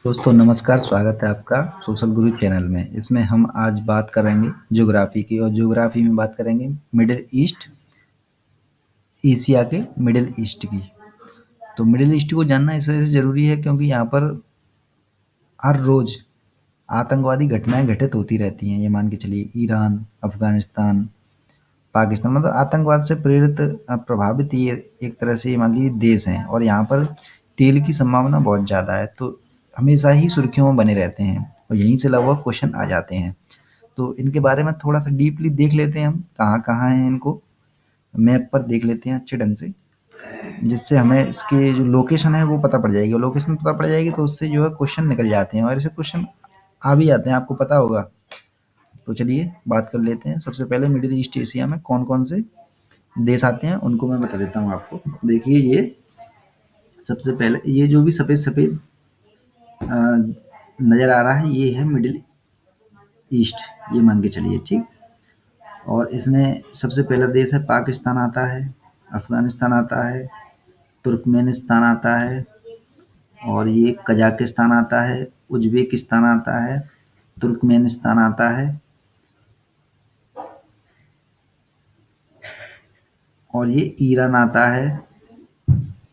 दोस्तों नमस्कार, स्वागत है आपका सोशल गुरु चैनल में। इसमें हम आज बात करेंगे ज्योग्राफी की और ज्योग्राफी में बात करेंगे मिडिल ईस्ट, एशिया के मिडिल ईस्ट की। तो मिडिल ईस्ट को जानना इस वजह से ज़रूरी है क्योंकि यहाँ पर हर रोज़ आतंकवादी घटनाएं घटित होती रहती हैं। ये मान के चलिए ईरान, अफ़गानिस्तान, पाकिस्तान मतलब आतंकवाद से प्रेरित प्रभावित ये एक तरह से ये मान लीजिए देश हैं और यहाँ पर तेल की संभावना बहुत ज़्यादा है, तो हमेशा ही सुर्खियों में बने रहते हैं और यहीं से लगभग क्वेश्चन आ जाते हैं। तो इनके बारे में थोड़ा सा डीपली देख लेते हैं हम कहाँ कहाँ हैं, इनको मैप पर देख लेते हैं अच्छे ढंग से, जिससे हमें इसके जो लोकेशन है वो पता पड़ जाएगी और लोकेशन पता पड़ जाएगी तो उससे जो है क्वेश्चन निकल जाते हैं और ऐसे क्वेश्चन आ भी जाते हैं, आपको पता होगा। तो चलिए बात कर लेते हैं। सबसे पहले मिडिल ईस्ट एशिया में कौन कौन से देश आते हैं उनको मैं बता देता हूँ आपको। देखिए ये सबसे पहले ये जो भी सफ़ेद सफ़ेद नज़र आ रहा है ये है मिडिल ईस्ट, ये मान के चलिए ठीक। और इसमें सबसे पहला देश है पाकिस्तान आता है, अफ़गानिस्तान आता है, तुर्कमेनिस्तान आता है और ये कजाकिस्तान आता है, उज़्बेकिस्तान आता है, तुर्कमेनिस्तान आता है और ये ईरान आता है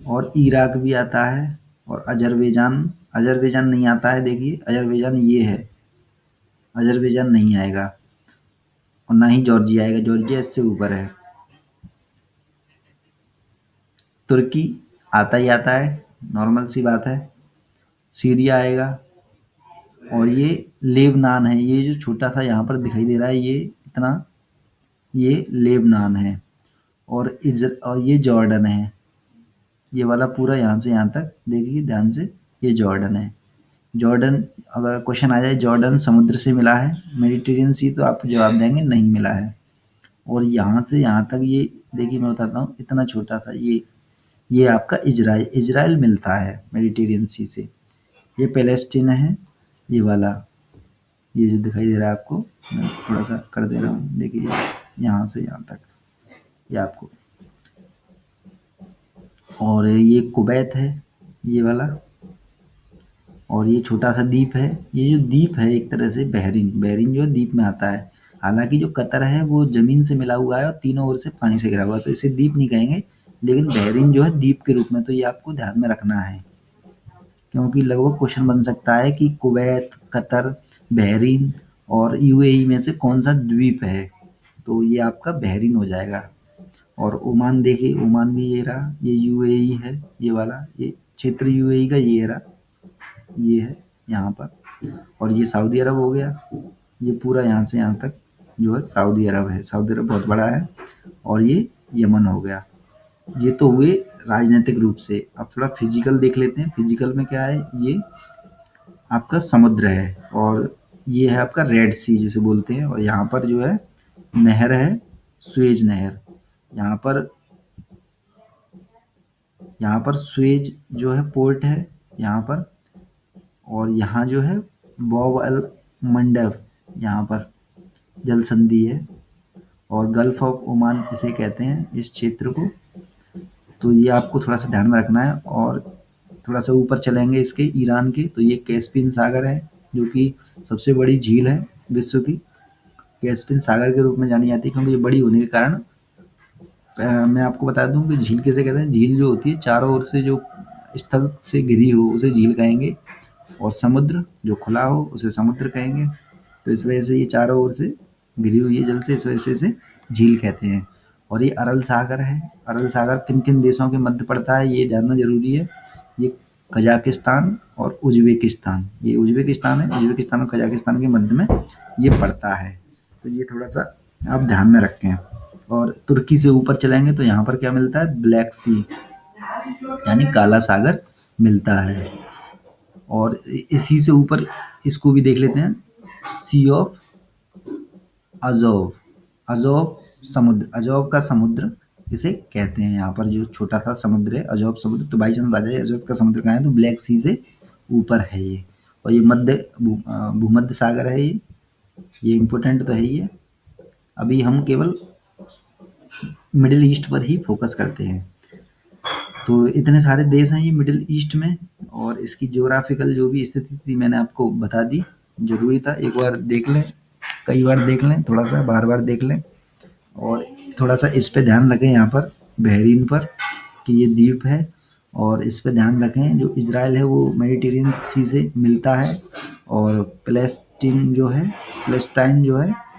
और इराक भी आता है और अज़रबैजान अज़रबैजान नहीं आता है। देखिए अज़रबैजान ये है, अज़रबैजान नहीं आएगा और ना ही जॉर्जिया आएगा, जॉर्जिया इससे ऊपर है। तुर्की आता ही आता है, नॉर्मल सी बात है। सीरिया आएगा और ये लेबनान है, ये जो छोटा सा यहाँ पर दिखाई दे रहा है ये इतना, ये लेबनान है और ये जॉर्डन है। ये वाला पूरा यहाँ से यहाँ तक देखिए ध्यान से, ये जॉर्डन है। जॉर्डन अगर क्वेश्चन आ जाए जॉर्डन समुद्र से मिला है मेडिटेरियन सी, तो आप जवाब देंगे नहीं मिला है। और यहाँ से यहाँ तक ये देखिए मैं बताता हूँ, इतना छोटा था ये आपका इजराइल इजराइल मिलता है मेडिटेरियन सी से। ये पैलेस्टीन है, ये वाला ये जो दिखाई दे रहा है आपको, मैं थोड़ा सा कर दे रहा हूँ, देखिए यहाँ से यहाँ तक ये आपको। और ये कुवैत है ये वाला, और ये छोटा सा द्वीप है। ये जो द्वीप है एक तरह से बहरीन बहरीन जो है द्वीप में आता है। हालांकि जो कतर है वो जमीन से मिला हुआ है और तीनों ओर से पानी से घिरा हुआ है, तो इसे द्वीप नहीं कहेंगे, लेकिन बहरीन जो है द्वीप के रूप में, तो ये आपको ध्यान में रखना है क्योंकि लगभग क्वेश्चन बन सकता है कि कुवैत, कतर, बहरीन और यूएई में से कौन सा द्वीप है, तो ये आपका बहरीन हो जाएगा। और ओमान देखिए, ओमान भी ये रहा, ये यूएई है, ये वाला ये क्षेत्र यूएई का ये रहा, ये है यहाँ पर। और ये सऊदी अरब हो गया, ये पूरा यहाँ से यहाँ तक जो है सऊदी अरब है, सऊदी अरब बहुत बड़ा है। और ये यमन हो गया। ये तो हुए राजनीतिक रूप से। अब थोड़ा फिजिकल देख लेते हैं। फिजिकल में क्या है, ये आपका समुद्र है और ये है आपका रेड सी जिसे बोलते हैं, और यहाँ पर जो है नहर है, सुएज नहर। यहाँ पर यहाँ पर सुएज जो है पोर्ट है यहाँ पर, और यहाँ जो है बॉब अल मंडब, यहाँ पर जल संधि है और गल्फ ऑफ ओमान इसे कहते हैं इस क्षेत्र को। तो ये आपको थोड़ा सा ध्यान में रखना है। और थोड़ा सा ऊपर चलेंगे इसके ईरान के, तो ये कैस्पियन सागर है जो कि सबसे बड़ी झील है विश्व की। कैस्पियन सागर के रूप में जानी जाती है क्योंकि ये बड़ी होने के कारण। मैं आपको बता दूं कि झील किसे कहते हैं। झील जो होती है चारों ओर से जो स्थल से घिरी हो उसे झील कहेंगे, और समुद्र जो खुला हो उसे समुद्र कहेंगे। तो इस वजह से ये चारों ओर से घिरी हुई है जल से, इस वजह से इसे झील कहते हैं। और ये अरल सागर है। अरल सागर किन किन देशों के मध्य पड़ता है ये जानना जरूरी है। ये कजाकिस्तान और उज्बेकिस्तान, ये उज्बेकिस्तान है, उज्बेकिस्तान और कजाकिस्तान के मध्य में ये पड़ता है। तो ये थोड़ा सा आप ध्यान में रखें। और तुर्की से ऊपर चलेंगे तो यहाँ पर क्या मिलता है, ब्लैक सी यानी काला सागर मिलता है। और इसी से ऊपर इसको भी देख लेते हैं, सी ऑफ अजोव। अजोव समुद्र, अजोव का समुद्र इसे कहते हैं। यहाँ पर जो छोटा सा समुद्र है अजोव समुद्र, तो बाई चांस आ जाए अजोव का समुद्र कहाँ है, तो ब्लैक सी से ऊपर है ये। और ये भूमध्य सागर है ये इम्पोर्टेंट तो है ही है। अभी हम केवल मिडिल ईस्ट पर ही फोकस करते हैं। तो इतने सारे देश हैं ये मिडिल ईस्ट में, और इसकी ज्योग्राफिकल जो भी स्थिति थी मैंने आपको बता दी। ज़रूरी था एक बार देख लें, कई बार देख लें, थोड़ा-सा बार-बार देख लें। और थोड़ा-सा इस पे ध्यान रखें यहाँ पर बहरीन पर, कि ये द्वीप है, और इस पे ध्यान रखें जो इज़राइल है वो मेडिटेरियन सी से मिलता है, और पैलेस्टीन जो है पैलेस्टाइन जो है